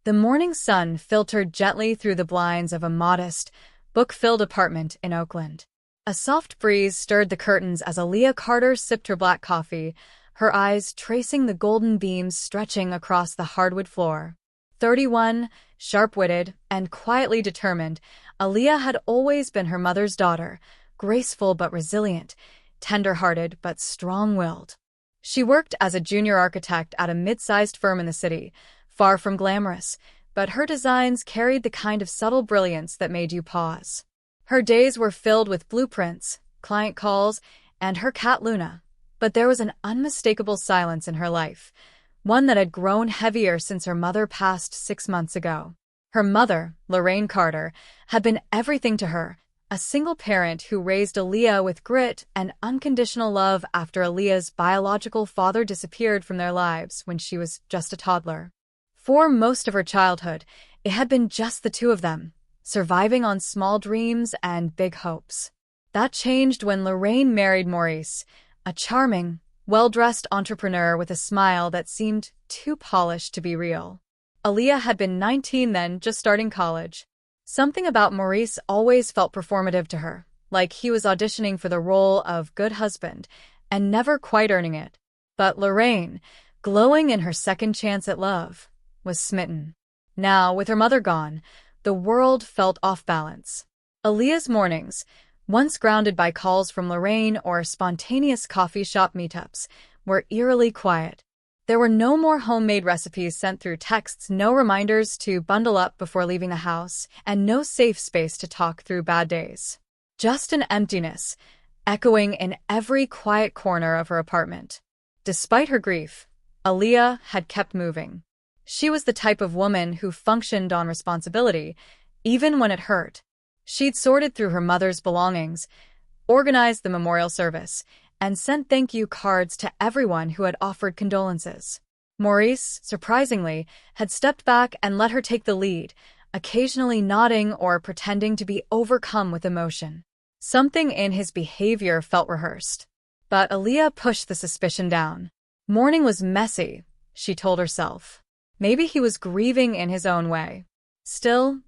The morning sun filtered gently through the blinds of a modest, book-filled apartment in Oakland. A soft breeze stirred the curtains as Aaliyah Carter sipped her black coffee, her eyes tracing the golden beams stretching across the hardwood floor. 31, sharp-witted, and quietly determined, Aaliyah had always been her mother's daughter, graceful but resilient, tender-hearted but strong-willed. She worked as a junior architect at a mid-sized firm in the city, far from glamorous, but her designs carried the kind of subtle brilliance that made you pause. Her days were filled with blueprints, client calls, and her cat Luna, but there was an unmistakable silence in her life, one that had grown heavier since her mother passed 6 months ago. Her mother, Lorraine Carter, had been everything to her, a single parent who raised Aaliyah with grit and unconditional love after Aaliyah's biological father disappeared from their lives when she was just a toddler. For most of her childhood, it had been just the two of them, surviving on small dreams and big hopes. That changed when Lorraine married Maurice, a charming, well-dressed entrepreneur with a smile that seemed too polished to be real. Aaliyah had been 19 then, just starting college. Something about Maurice always felt performative to her, like he was auditioning for the role of good husband and never quite earning it. But Lorraine, glowing in her second chance at love, was smitten. Now, with her mother gone, the world felt off balance. Aaliyah's mornings, once grounded by calls from Lorraine or spontaneous coffee shop meetups, were eerily quiet. There were no more homemade recipes sent through texts, no reminders to bundle up before leaving the house, and no safe space to talk through bad days. Just an emptiness, echoing in every quiet corner of her apartment. Despite her grief, Aaliyah had kept moving. She was the type of woman who functioned on responsibility, even when it hurt. She'd sorted through her mother's belongings, organized the memorial service, and sent thank-you cards to everyone who had offered condolences. Maurice, surprisingly, had stepped back and let her take the lead, occasionally nodding or pretending to be overcome with emotion. Something in his behavior felt rehearsed. But Aaliyah pushed the suspicion down. Morning was messy, she told herself. Maybe he was grieving in his own way. Still,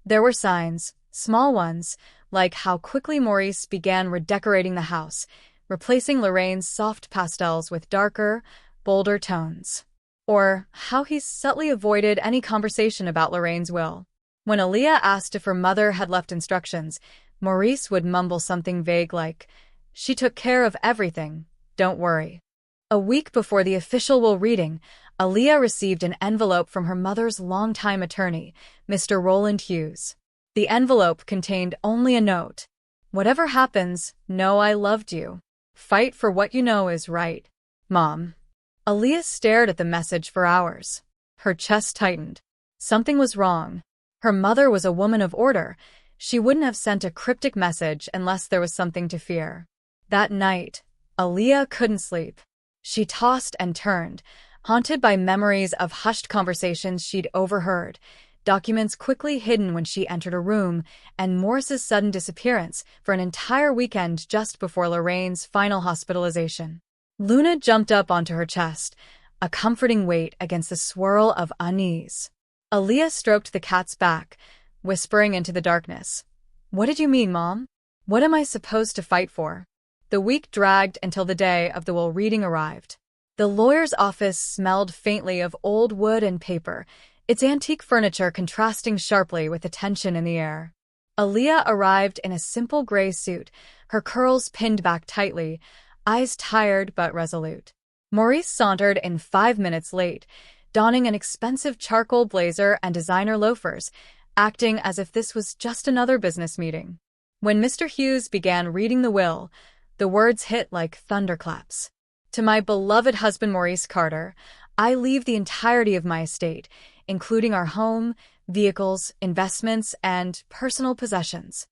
there were signs, small ones, like how quickly Maurice began redecorating the house, replacing Lorraine's soft pastels with darker, bolder tones. Or how he subtly avoided any conversation about Lorraine's will. When Aaliyah asked if her mother had left instructions, Maurice would mumble something vague like, "She took care of everything, don't worry." A week before the official will reading, Aaliyah received an envelope from her mother's longtime attorney, Mr. Roland Hughes. The envelope contained only a note. "Whatever happens, know I loved you. Fight for what you know is right, Mom." Aaliyah stared at the message for hours. Her chest tightened. Something was wrong. Her mother was a woman of order. She wouldn't have sent a cryptic message unless there was something to fear. That night, Aaliyah couldn't sleep. She tossed and turned, haunted by memories of hushed conversations she'd overheard, documents quickly hidden when she entered a room, and Morris's sudden disappearance for an entire weekend just before Lorraine's final hospitalization. Luna jumped up onto her chest, a comforting weight against the swirl of unease. Aaliyah stroked the cat's back, whispering into the darkness. "What did you mean, Mom? What am I supposed to fight for?" The week dragged until the day of the will reading arrived. The lawyer's office smelled faintly of old wood and paper, its antique furniture contrasting sharply with the tension in the air. Aaliyah arrived in a simple gray suit, her curls pinned back tightly, eyes tired but resolute. Maurice sauntered in 5 minutes late, donning an expensive charcoal blazer and designer loafers, acting as if this was just another business meeting. When Mr. Hughes began reading the will, the words hit like thunderclaps. "To my beloved husband Maurice Carter, I leave the entirety of my estate, including our home, vehicles, investments, and personal possessions."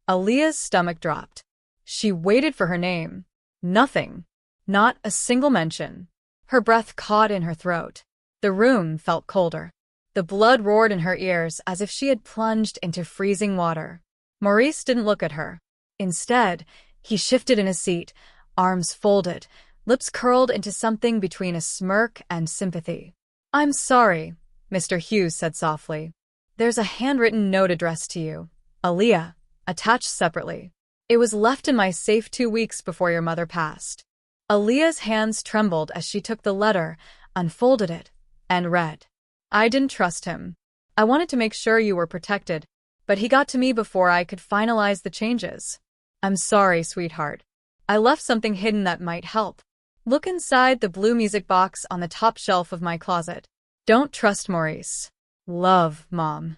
Aaliyah's stomach dropped. She waited for her name. Nothing. Not a single mention. Her breath caught in her throat. The room felt colder. The blood roared in her ears as if she had plunged into freezing water. Maurice didn't look at her. Instead, he shifted in his seat, arms folded, lips curled into something between a smirk and sympathy. "I'm sorry," Mr. Hughes said softly. There's a handwritten note addressed to you, Aaliyah, attached separately. It was left in my safe 2 weeks before your mother passed. Aaliyah's hands trembled as she took the letter, unfolded it, and read. I didn't trust him. I wanted to make sure you were protected, but he got to me before I could finalize the changes. I'm sorry, sweetheart. I left something hidden that might help. Look inside the blue music box on the top shelf of my closet. Don't trust Maurice. Love, Mom.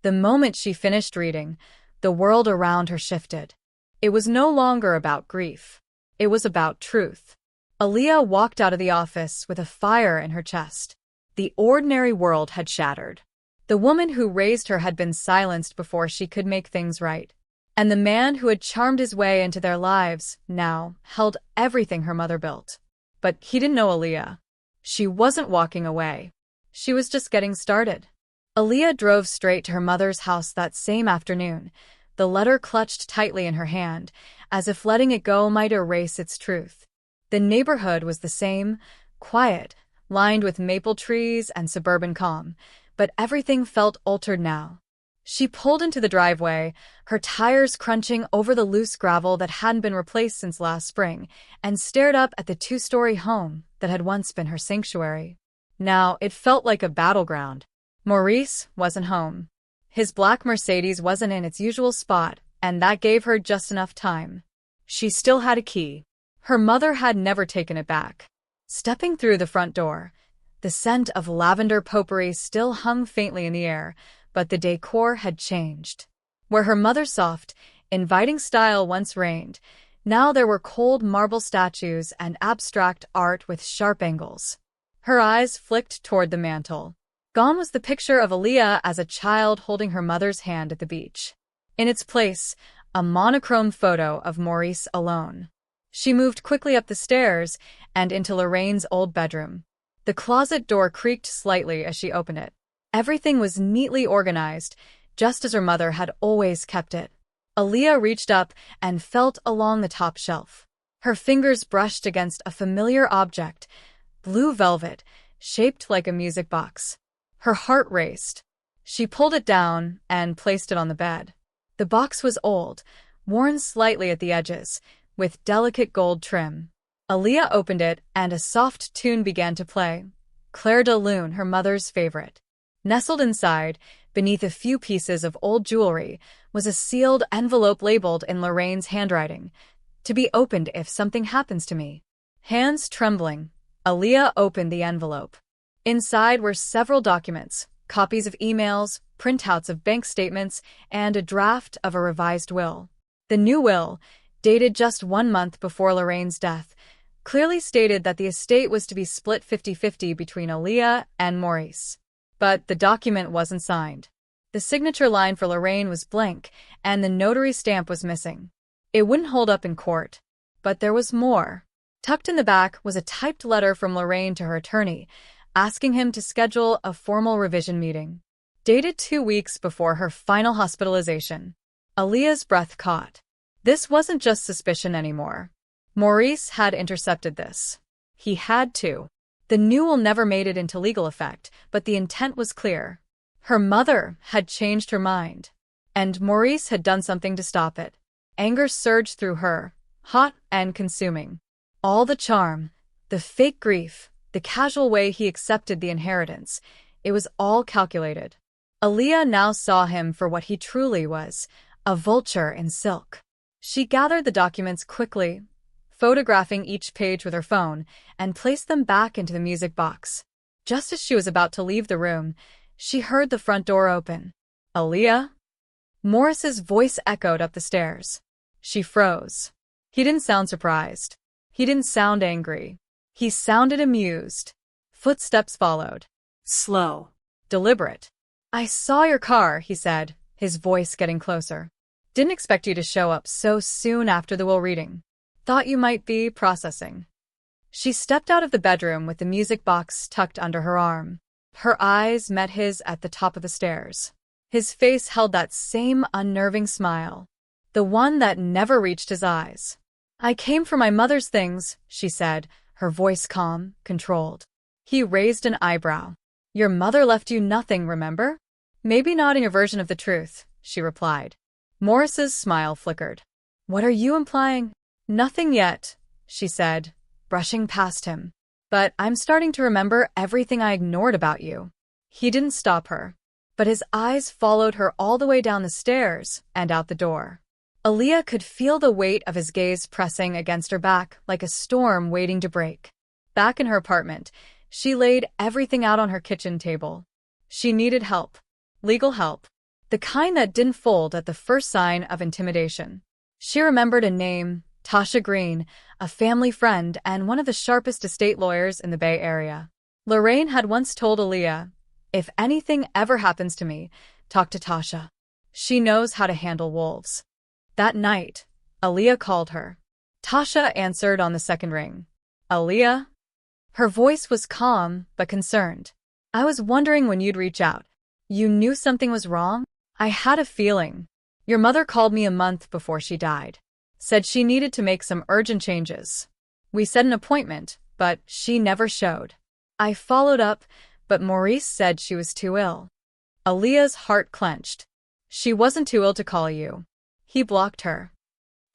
The moment she finished reading, the world around her shifted. It was no longer about grief. It was about truth. Aaliyah walked out of the office with a fire in her chest. The ordinary world had shattered. The woman who raised her had been silenced before she could make things right. And the man who had charmed his way into their lives now held everything her mother built. But he didn't know Aaliyah. She wasn't walking away. She was just getting started. Aaliyah drove straight to her mother's house that same afternoon, the letter clutched tightly in her hand, as if letting it go might erase its truth. The neighborhood was the same, quiet, lined with maple trees and suburban calm, but everything felt altered now. She pulled into the driveway, her tires crunching over the loose gravel that hadn't been replaced since last spring, and stared up at the 2-story home that had once been her sanctuary. Now it felt like a battleground. Maurice wasn't home. His black Mercedes wasn't in its usual spot, and that gave her just enough time. She still had a key. Her mother had never taken it back. Stepping through the front door, the scent of lavender potpourri still hung faintly in the air, but the decor had changed. Where her mother's soft, inviting style once reigned, now there were cold marble statues and abstract art with sharp angles. Her eyes flicked toward the mantel. Gone was the picture of Aaliyah as a child holding her mother's hand at the beach. In its place, a monochrome photo of Maurice alone. She moved quickly up the stairs and into Lorraine's old bedroom. The closet door creaked slightly as she opened it. Everything was neatly organized, just as her mother had always kept it. Aaliyah reached up and felt along the top shelf. Her fingers brushed against a familiar object, blue velvet, shaped like a music box. Her heart raced. She pulled it down and placed it on the bed. The box was old, worn slightly at the edges, with delicate gold trim. Aaliyah opened it and a soft tune began to play. Claire de Lune, her mother's favorite. Nestled inside, beneath a few pieces of old jewelry, was a sealed envelope labeled in Lorraine's handwriting, "To be opened if something happens to me." Hands trembling, Aaliyah opened the envelope. Inside were several documents, copies of emails, printouts of bank statements, and a draft of a revised will. The new will, dated just 1 month before Lorraine's death, clearly stated that the estate was to be split 50-50 between Aaliyah and Maurice. But the document wasn't signed. The signature line for Lorraine was blank, and the notary stamp was missing. It wouldn't hold up in court. But there was more. Tucked in the back was a typed letter from Lorraine to her attorney, asking him to schedule a formal revision meeting. Dated 2 weeks before her final hospitalization. Aaliyah's breath caught. This wasn't just suspicion anymore. Maurice had intercepted this. He had to. The new will never made it into legal effect, but the intent was clear. Her mother had changed her mind. And Maurice had done something to stop it. Anger surged through her, hot and consuming. All the charm, the fake grief, the casual way he accepted the inheritance, it was all calculated. Aaliyah now saw him for what he truly was, a vulture in silk. She gathered the documents quickly, photographing each page with her phone, and placed them back into the music box. Just as she was about to leave the room, she heard the front door open. "Aaliyah?" Morris's voice echoed up the stairs. She froze. He didn't sound surprised. He didn't sound angry. He sounded amused. Footsteps followed. Slow. Deliberate. "I saw your car," he said, his voice getting closer. "Didn't expect you to show up so soon after the will reading. Thought you might be processing." She stepped out of the bedroom with the music box tucked under her arm. Her eyes met his at the top of the stairs. His face held that same unnerving smile, the one that never reached his eyes. "I came for my mother's things," she said, her voice calm, controlled. He raised an eyebrow. Your mother left you nothing, remember? Maybe not in your version of the truth, she replied. Morris's smile flickered. What are you implying? Nothing yet, she said, brushing past him. But I'm starting to remember everything I ignored about you. He didn't stop her, but his eyes followed her all the way down the stairs and out the door. Aaliyah could feel the weight of his gaze pressing against her back like a storm waiting to break. Back in her apartment, she laid everything out on her kitchen table. She needed help. Legal help. The kind that didn't fold at the first sign of intimidation. She remembered a name, Tasha Green, a family friend and one of the sharpest estate lawyers in the Bay Area. Lorraine had once told Aaliyah, if anything ever happens to me, talk to Tasha. She knows how to handle wolves. That night, Aaliyah called her. Tasha answered on the second ring. Aaliyah? Her voice was calm but concerned. I was wondering when you'd reach out. You knew something was wrong? I had a feeling. Your mother called me a month before she died. Said she needed to make some urgent changes. We set an appointment, but she never showed. I followed up, but Maurice said she was too ill. Aaliyah's heart clenched. She wasn't too ill to call you. He blocked her.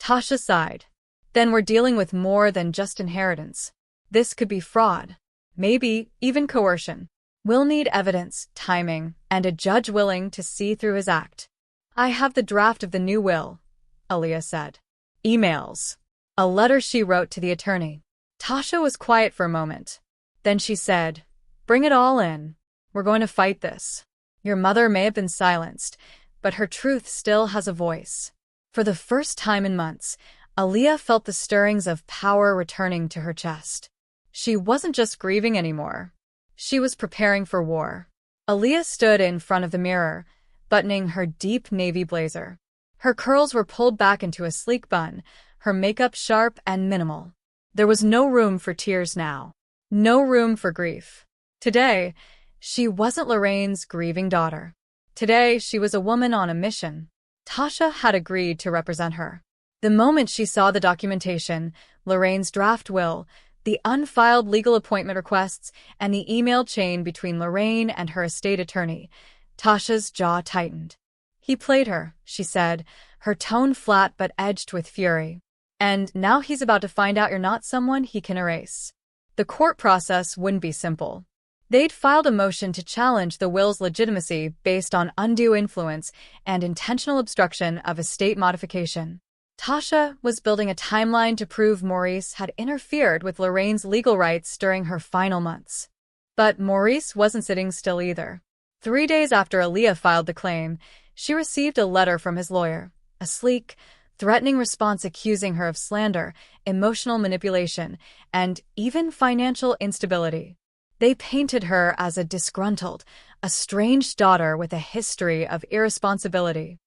Tasha sighed. Then we're dealing with more than just inheritance. This could be fraud. Maybe even coercion. We'll need evidence, timing, and a judge willing to see through his act. I have the draft of the new will, Aaliyah said. Emails. A letter she wrote to the attorney. Tasha was quiet for a moment. Then she said, bring it all in. We're going to fight this. Your mother may have been silenced, but her truth still has a voice. For the first time in months, Aaliyah felt the stirrings of power returning to her chest. She wasn't just grieving anymore. She was preparing for war. Aaliyah stood in front of the mirror, buttoning her deep navy blazer. Her curls were pulled back into a sleek bun, her makeup sharp and minimal. There was no room for tears now. No room for grief. Today, she wasn't Lorraine's grieving daughter. Today, she was a woman on a mission. Tasha had agreed to represent her. The moment she saw the documentation, Lorraine's draft will, the unfiled legal appointment requests, and the email chain between Lorraine and her estate attorney, Tasha's jaw tightened. He played her, she said, her tone flat but edged with fury. And now he's about to find out you're not someone he can erase. The court process wouldn't be simple. They'd filed a motion to challenge the will's legitimacy based on undue influence and intentional obstruction of estate modification. Tasha was building a timeline to prove Maurice had interfered with Lorraine's legal rights during her final months. But Maurice wasn't sitting still either. 3 days after Aaliyah filed the claim, she received a letter from his lawyer, a sleek, threatening response accusing her of slander, emotional manipulation, and even financial instability. They painted her as a disgruntled, estranged daughter with a history of irresponsibility.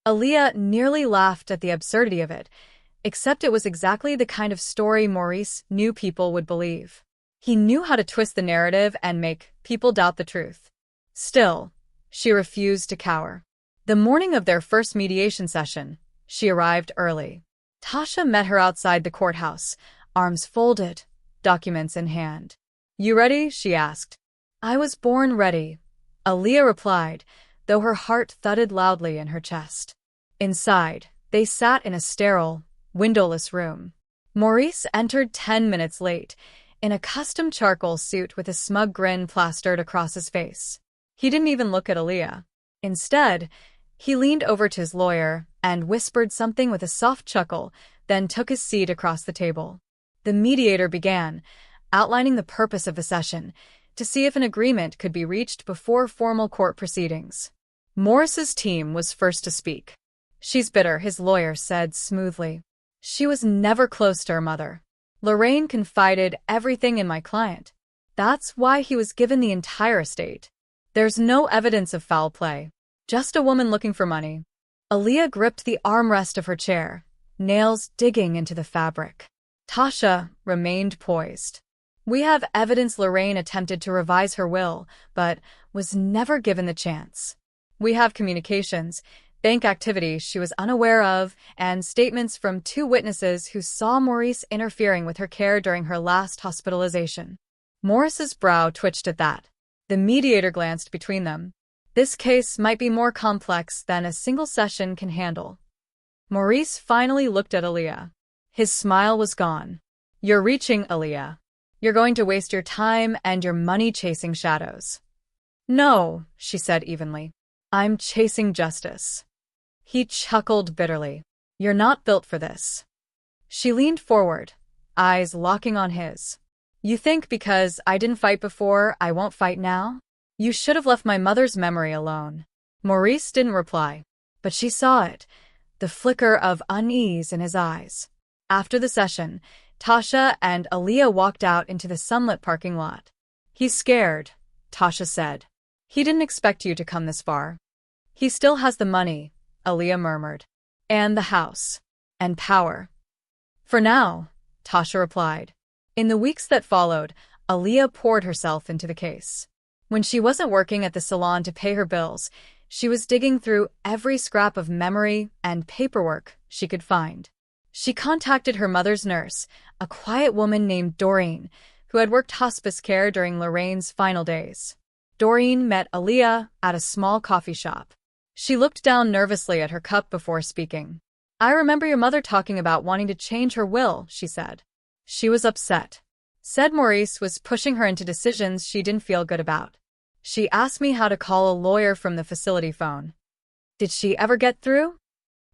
Aaliyah nearly laughed at the absurdity of it, except it was exactly the kind of story Maurice knew people would believe. He knew how to twist the narrative and make people doubt the truth. Still, she refused to cower. The morning of their first mediation session, she arrived early. Tasha met her outside the courthouse, arms folded, documents in hand. You ready? She asked. I was born ready, Aaliyah replied, though her heart thudded loudly in her chest. Inside, they sat in a sterile, windowless room. Maurice entered 10 minutes late, in a custom charcoal suit with a smug grin plastered across his face. He didn't even look at Aaliyah. Instead, he leaned over to his lawyer and whispered something with a soft chuckle, then took his seat across the table. The mediator began, outlining the purpose of the session, to see if an agreement could be reached before formal court proceedings. Morris's team was first to speak. She's bitter, his lawyer said smoothly. She was never close to her mother. Lorraine confided everything in my client. That's why he was given the entire estate. There's no evidence of foul play. Just a woman looking for money. Aaliyah gripped the armrest of her chair, nails digging into the fabric. Tasha remained poised. We have evidence Lorraine attempted to revise her will, but was never given the chance. We have communications, bank activity she was unaware of, and statements from 2 witnesses who saw Maurice interfering with her care during her last hospitalization. Morris's brow twitched at that. The mediator glanced between them. This case might be more complex than a single session can handle. Maurice finally looked at Aaliyah. His smile was gone. You're reaching, Aaliyah. You're going to waste your time and your money chasing shadows. No, she said evenly. I'm chasing justice. He chuckled bitterly. You're not built for this. She leaned forward, eyes locking on his. You think because I didn't fight before, I won't fight now? You should have left my mother's memory alone. Maurice didn't reply, but she saw it, the flicker of unease in his eyes. After the session, Tasha and Aaliyah walked out into the sunlit parking lot. He's scared, Tasha said. He didn't expect you to come this far. He still has the money, Aaliyah murmured. And the house. And power. For now, Tasha replied. In the weeks that followed, Aaliyah poured herself into the case. When she wasn't working at the salon to pay her bills, she was digging through every scrap of memory and paperwork she could find. She contacted her mother's nurse, a quiet woman named Doreen, who had worked hospice care during Lorraine's final days. Doreen met Aaliyah at a small coffee shop. She looked down nervously at her cup before speaking. I remember your mother talking about wanting to change her will, she said. She was upset. Said Maurice was pushing her into decisions she didn't feel good about. She asked me how to call a lawyer from the facility phone. Did she ever get through?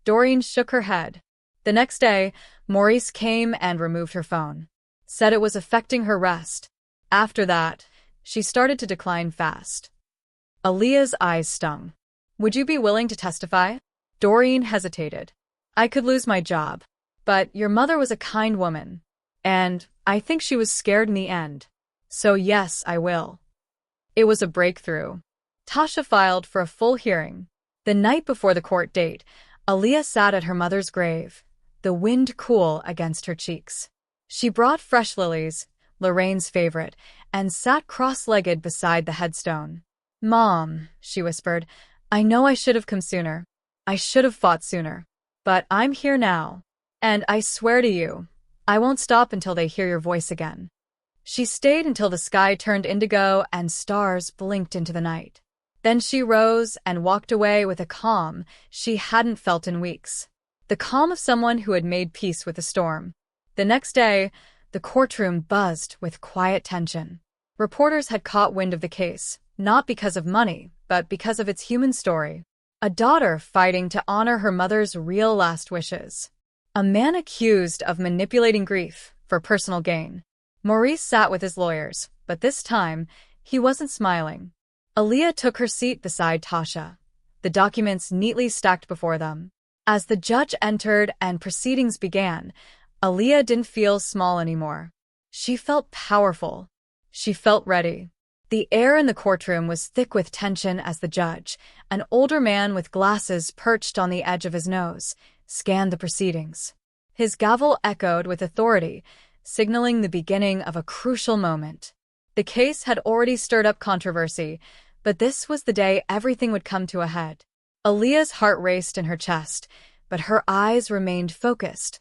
Doreen shook her head. The next day, Maurice came and removed her phone. Said it was affecting her rest. After that, she started to decline fast. Aaliyah's eyes stung. Would you be willing to testify? Doreen hesitated. I could lose my job. But your mother was a kind woman. And I think she was scared in the end. So yes, I will. It was a breakthrough. Tasha filed for a full hearing. The night before the court date, Aaliyah sat at her mother's grave, the wind cool against her cheeks. She brought fresh lilies, Lorraine's favorite, and sat cross-legged beside the headstone. Mom, she whispered, I know I should have come sooner. I should have fought sooner. But I'm here now. And I swear to you, I won't stop until they hear your voice again. She stayed until the sky turned indigo and stars blinked into the night. Then she rose and walked away with a calm she hadn't felt in weeks. The calm of someone who had made peace with the storm. The next day, the courtroom buzzed with quiet tension. Reporters had caught wind of the case, not because of money, but because of its human story. A daughter fighting to honor her mother's real last wishes. A man accused of manipulating grief for personal gain. Maurice sat with his lawyers, but this time, he wasn't smiling. Aaliyah took her seat beside Tasha, the documents neatly stacked before them. As the judge entered and proceedings began, Aaliyah didn't feel small anymore. She felt powerful. She felt ready. The air in the courtroom was thick with tension as the judge, an older man with glasses perched on the edge of his nose, scanned the proceedings. His gavel echoed with authority, signaling the beginning of a crucial moment. The case had already stirred up controversy, but this was the day everything would come to a head. Aaliyah's heart raced in her chest, but her eyes remained focused.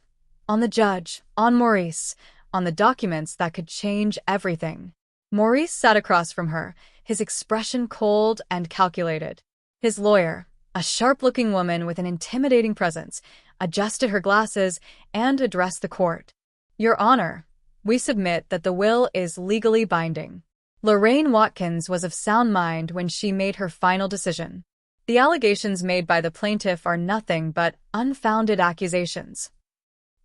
On the judge, on Maurice, on the documents that could change everything. Maurice sat across from her, his expression cold and calculated. His lawyer, a sharp-looking woman with an intimidating presence, adjusted her glasses and addressed the court. Your Honor, we submit that the will is legally binding. Lorraine Watkins was of sound mind when she made her final decision. The allegations made by the plaintiff are nothing but unfounded accusations.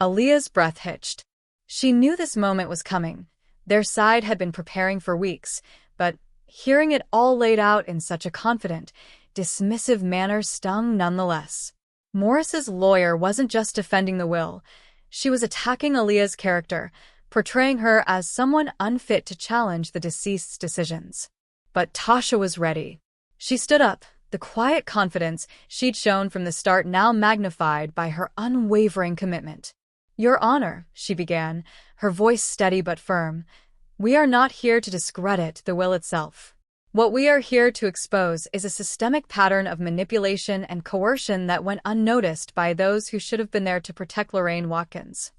Aaliyah's breath hitched. She knew this moment was coming. Their side had been preparing for weeks, but hearing it all laid out in such a confident, dismissive manner stung nonetheless. Morris's lawyer wasn't just defending the will. She was attacking Aaliyah's character, portraying her as someone unfit to challenge the deceased's decisions. But Tasha was ready. She stood up, the quiet confidence she'd shown from the start now magnified by her unwavering commitment. Your Honor, she began, her voice steady but firm, we are not here to discredit the will itself. What we are here to expose is a systemic pattern of manipulation and coercion that went unnoticed by those who should have been there to protect Lorraine Watkins.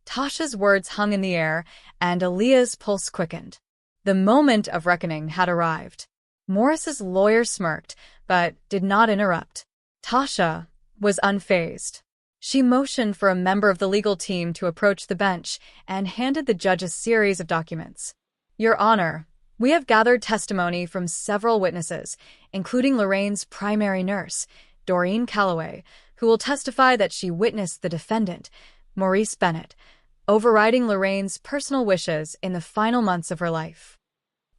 Tasha's words hung in the air, and Aaliyah's pulse quickened. The moment of reckoning had arrived. Morris's lawyer smirked, but did not interrupt. Tasha was unfazed. She motioned for a member of the legal team to approach the bench and handed the judge a series of documents. Your Honor, we have gathered testimony from several witnesses, including Lorraine's primary nurse, Doreen Calloway, who will testify that she witnessed the defendant, Maurice Bennett, overriding Lorraine's personal wishes in the final months of her life.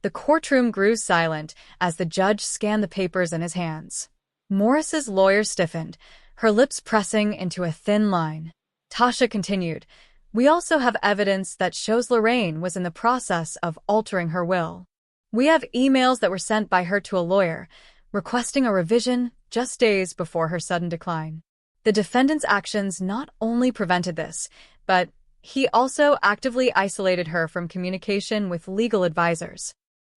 The courtroom grew silent as the judge scanned the papers in his hands. Morris's lawyer stiffened, her lips pressing into a thin line. Tasha continued, "We also have evidence that shows Lorraine was in the process of altering her will. We have emails that were sent by her to a lawyer, requesting a revision just days before her sudden decline. The defendant's actions not only prevented this, but he also actively isolated her from communication with legal advisors."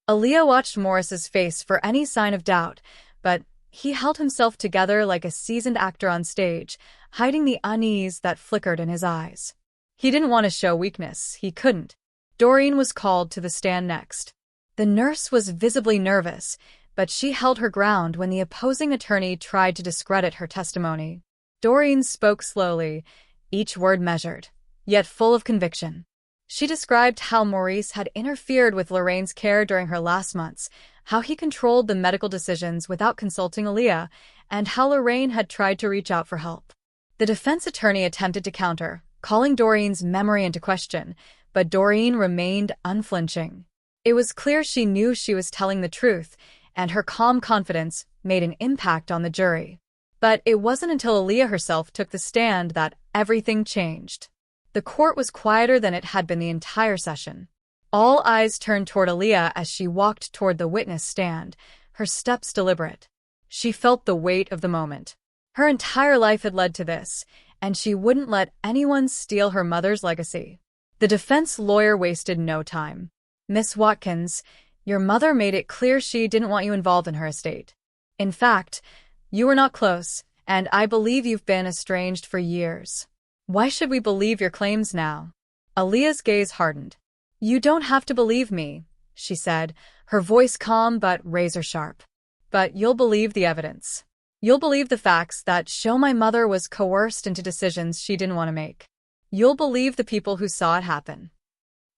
Aaliyah watched Morris's face for any sign of doubt, but he held himself together like a seasoned actor on stage, hiding the unease that flickered in his eyes. He didn't want to show weakness. He couldn't. Doreen was called to the stand next. The nurse was visibly nervous, but she held her ground when the opposing attorney tried to discredit her testimony. Doreen spoke slowly, each word measured, yet full of conviction. She described how Maurice had interfered with Lorraine's care during her last months, how he controlled the medical decisions without consulting Aaliyah, and how Lorraine had tried to reach out for help. The defense attorney attempted to counter, calling Doreen's memory into question, but Doreen remained unflinching. It was clear she knew she was telling the truth, and her calm confidence made an impact on the jury. But it wasn't until Aaliyah herself took the stand that everything changed. The court was quieter than it had been the entire session. All eyes turned toward Aaliyah as she walked toward the witness stand, her steps deliberate. She felt the weight of the moment. Her entire life had led to this, and she wouldn't let anyone steal her mother's legacy. The defense lawyer wasted no time. "Miss Watkins, your mother made it clear she didn't want you involved in her estate. In fact, you were not close, and I believe you've been estranged for years. Why should we believe your claims now?" Aaliyah's gaze hardened. "You don't have to believe me," she said, her voice calm but razor-sharp. "But you'll believe the evidence. You'll believe the facts that show my mother was coerced into decisions she didn't want to make. You'll believe the people who saw it happen."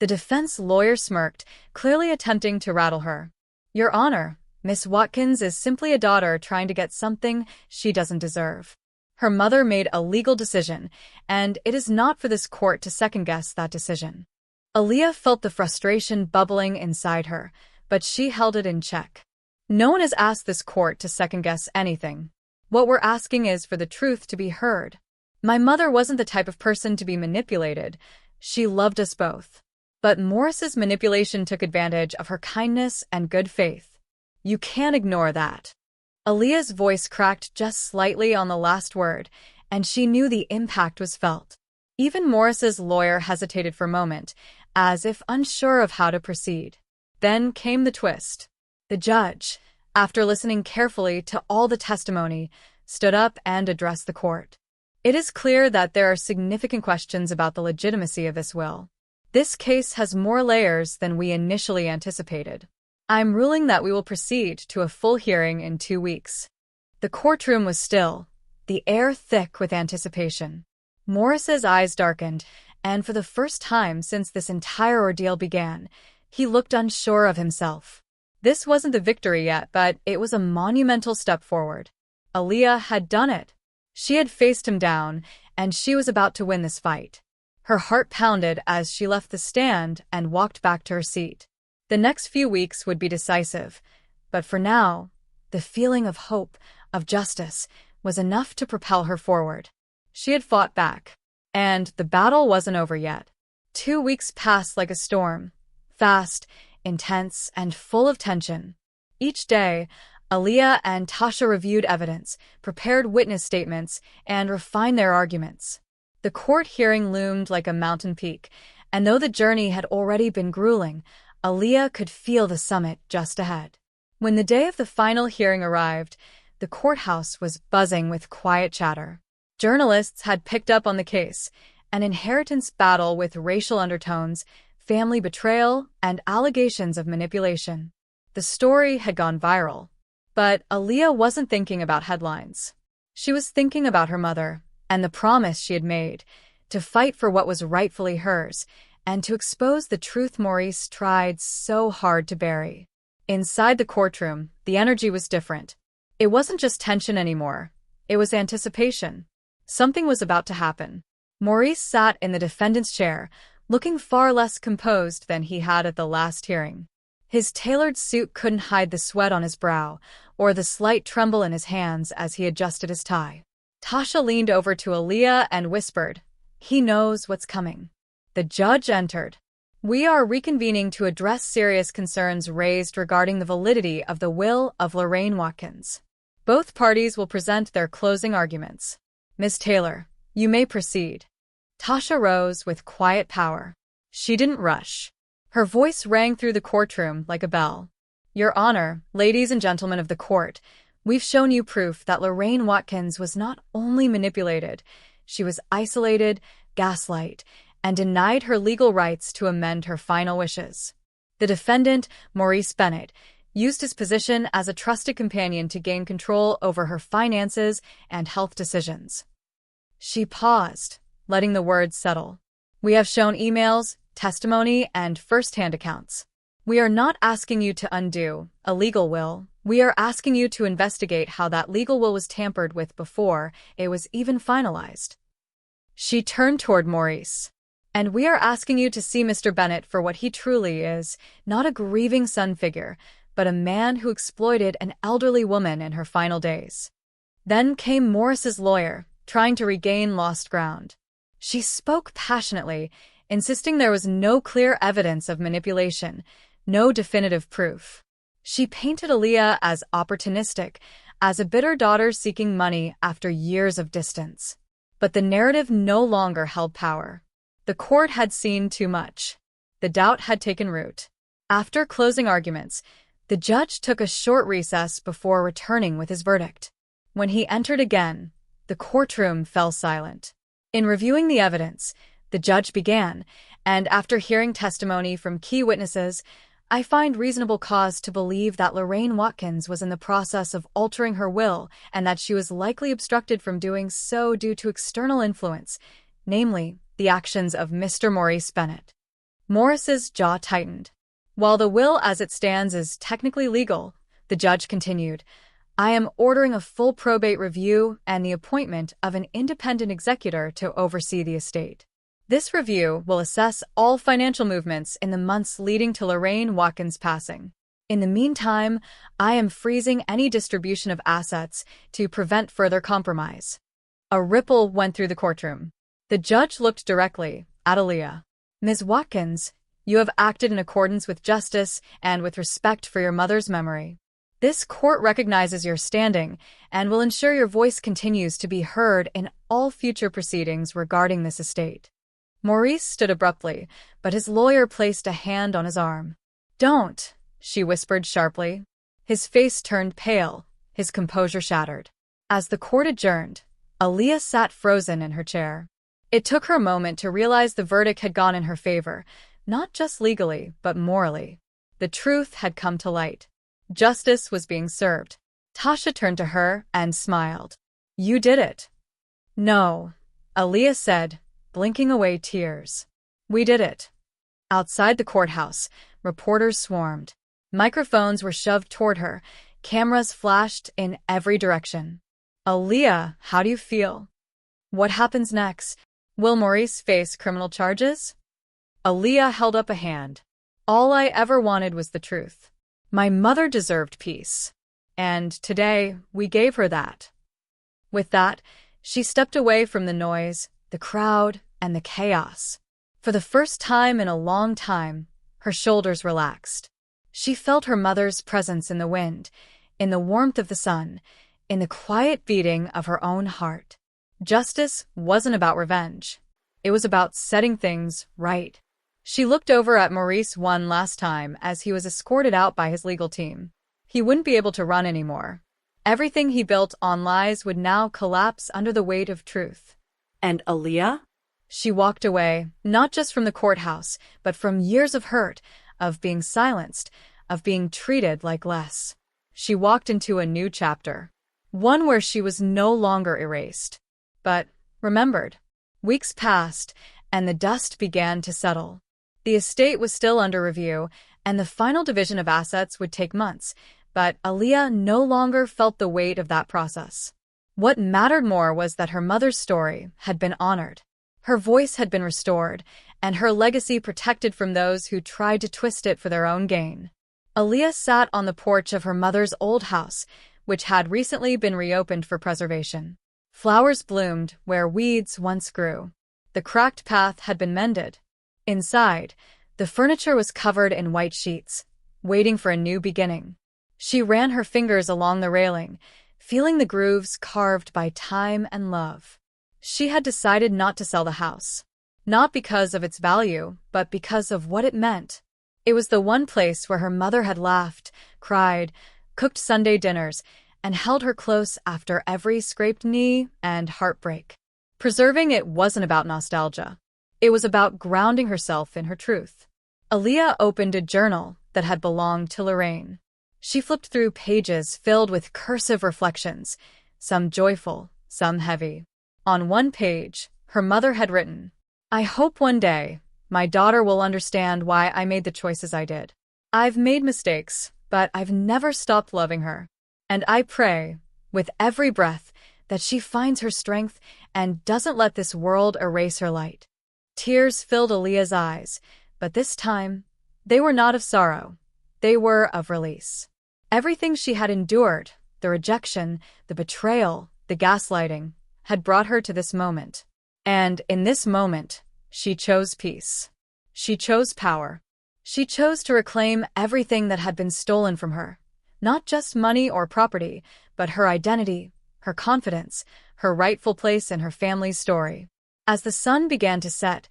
The defense lawyer smirked, clearly attempting to rattle her. "Your Honor, Miss Watkins is simply a daughter trying to get something she doesn't deserve. Her mother made a legal decision, and it is not for this court to second-guess that decision." Aaliyah felt the frustration bubbling inside her, but she held it in check. "No one has asked this court to second-guess anything. What we're asking is for the truth to be heard. My mother wasn't the type of person to be manipulated. She loved us both. But Morris's manipulation took advantage of her kindness and good faith. You can't ignore that." Aaliyah's voice cracked just slightly on the last word, and she knew the impact was felt. Even Morris's lawyer hesitated for a moment, as if unsure of how to proceed. Then came the twist. The judge, after listening carefully to all the testimony, stood up and addressed the court. "It is clear that there are significant questions about the legitimacy of this will. This case has more layers than we initially anticipated. I'm ruling that we will proceed to a full hearing in 2 weeks." The courtroom was still, the air thick with anticipation. Morris's eyes darkened, and for the first time since this entire ordeal began, he looked unsure of himself. This wasn't the victory yet, but it was a monumental step forward. Aaliyah had done it. She had faced him down, and she was about to win this fight. Her heart pounded as she left the stand and walked back to her seat. The next few weeks would be decisive, but for now, the feeling of hope, of justice, was enough to propel her forward. She had fought back, and the battle wasn't over yet. 2 weeks passed like a storm, fast, intense, and full of tension. Each day, Aaliyah and Tasha reviewed evidence, prepared witness statements, and refined their arguments. The court hearing loomed like a mountain peak, and though the journey had already been grueling, Aaliyah could feel the summit just ahead. When the day of the final hearing arrived, the courthouse was buzzing with quiet chatter. Journalists had picked up on the case, an inheritance battle with racial undertones, family betrayal, and allegations of manipulation. The story had gone viral. But Aaliyah wasn't thinking about headlines. She was thinking about her mother and the promise she had made to fight for what was rightfully hers and to expose the truth Maurice tried so hard to bury. Inside the courtroom, the energy was different. It wasn't just tension anymore. It was anticipation. Something was about to happen. Maurice sat in the defendant's chair, looking far less composed than he had at the last hearing. His tailored suit couldn't hide the sweat on his brow or the slight tremble in his hands as he adjusted his tie. Tasha leaned over to Aaliyah and whispered, "He knows what's coming." The judge entered. "We are reconvening to address serious concerns raised regarding the validity of the will of Lorraine Watkins. Both parties will present their closing arguments. Ms. Taylor, you may proceed." Tasha rose with quiet power. She didn't rush. Her voice rang through the courtroom like a bell. "Your Honor, ladies and gentlemen of the court, we've shown you proof that Lorraine Watkins was not only manipulated, she was isolated, gaslight, and denied her legal rights to amend her final wishes. The defendant, Maurice Bennett, used his position as a trusted companion to gain control over her finances and health decisions." She paused, letting the words settle. "We have shown emails, testimony, and first-hand accounts. We are not asking you to undo a legal will. We are asking you to investigate how that legal will was tampered with before it was even finalized." She turned toward Maurice. "And we are asking you to see Mr. Bennett for what he truly is, not a grieving son figure, but a man who exploited an elderly woman in her final days." Then came Morris's lawyer, trying to regain lost ground. She spoke passionately, insisting there was no clear evidence of manipulation, no definitive proof. She painted Aaliyah as opportunistic, as a bitter daughter seeking money after years of distance. But the narrative no longer held power. The court had seen too much. The doubt had taken root. After closing arguments, the judge took a short recess before returning with his verdict. When he entered again, the courtroom fell silent. In reviewing the evidence, the judge began, and after hearing testimony from key witnesses, "I find reasonable cause to believe that Lorraine Watkins was in the process of altering her will and that she was likely obstructed from doing so due to external influence, namely, the actions of Mr. Maurice Bennett." Morris's jaw tightened. "While the will as it stands is technically legal," the judge continued, "I am ordering a full probate review and the appointment of an independent executor to oversee the estate. This review will assess all financial movements in the months leading to Lorraine Watkins' passing. In the meantime, I am freezing any distribution of assets to prevent further compromise." A ripple went through the courtroom. The judge looked directly at Aaliyah. "Ms. Watkins, you have acted in accordance with justice and with respect for your mother's memory. This court recognizes your standing and will ensure your voice continues to be heard in all future proceedings regarding this estate." Maurice stood abruptly, but his lawyer placed a hand on his arm. "Don't," she whispered sharply. His face turned pale, his composure shattered. As the court adjourned, Aaliyah sat frozen in her chair. It took her a moment to realize the verdict had gone in her favor, not just legally, but morally. The truth had come to light. Justice was being served. Tasha turned to her and smiled. "You did it." "No," Aaliyah said, blinking away tears. "We did it." Outside the courthouse, reporters swarmed. Microphones were shoved toward her. Cameras flashed in every direction. "Aaliyah, how do you feel? What happens next? Will Maurice face criminal charges?" Aaliyah held up a hand. "All I ever wanted was the truth. My mother deserved peace. And today, we gave her that." With that, she stepped away from the noise, the crowd, and the chaos. For the first time in a long time, her shoulders relaxed. She felt her mother's presence in the wind, in the warmth of the sun, in the quiet beating of her own heart. Justice wasn't about revenge. It was about setting things right. She looked over at Maurice one last time as he was escorted out by his legal team. He wouldn't be able to run anymore. Everything he built on lies would now collapse under the weight of truth. "And Aaliyah?" She walked away, not just from the courthouse, but from years of hurt, of being silenced, of being treated like less. She walked into a new chapter. One where she was no longer erased, but remembered. Weeks passed, and the dust began to settle. The estate was still under review, and the final division of assets would take months, but Aaliyah no longer felt the weight of that process. What mattered more was that her mother's story had been honored. Her voice had been restored, and her legacy protected from those who tried to twist it for their own gain. Aaliyah sat on the porch of her mother's old house, which had recently been reopened for preservation. Flowers bloomed where weeds once grew. The cracked path had been mended. Inside, the furniture was covered in white sheets, waiting for a new beginning. She ran her fingers along the railing, feeling the grooves carved by time and love. She had decided not to sell the house. Not because of its value, but because of what it meant. It was the one place where her mother had laughed, cried, cooked Sunday dinners, and held her close after every scraped knee and heartbreak. Preserving it wasn't about nostalgia. It was about grounding herself in her truth. Aaliyah opened a journal that had belonged to Lorraine. She flipped through pages filled with cursive reflections, some joyful, some heavy. On one page, her mother had written, "I hope one day my daughter will understand why I made the choices I did. I've made mistakes, but I've never stopped loving her. And I pray, with every breath, that she finds her strength and doesn't let this world erase her light." Tears filled Aaliyah's eyes, but this time, they were not of sorrow. They were of release. Everything she had endured, the rejection, the betrayal, the gaslighting, had brought her to this moment. And in this moment, she chose peace. She chose power. She chose to reclaim everything that had been stolen from her. Not just money or property, but her identity, her confidence, her rightful place in her family's story. As the sun began to set,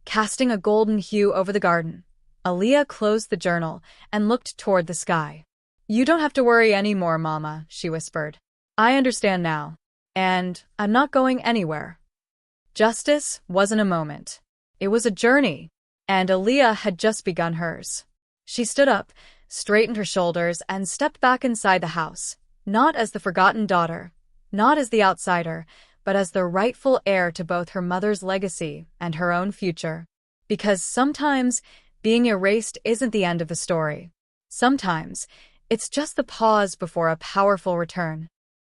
casting a golden hue over the garden, Aaliyah closed the journal and looked toward the sky. "You don't have to worry anymore, Mama," she whispered. "I understand now. And I'm not going anywhere." Justice wasn't a moment. It was a journey, and Aaliyah had just begun hers. She stood up, straightened her shoulders, and stepped back inside the house, not as the forgotten daughter, not as the outsider, but as the rightful heir to both her mother's legacy and her own future. Because sometimes being erased isn't the end of the story. Sometimes it's just the pause before a powerful return.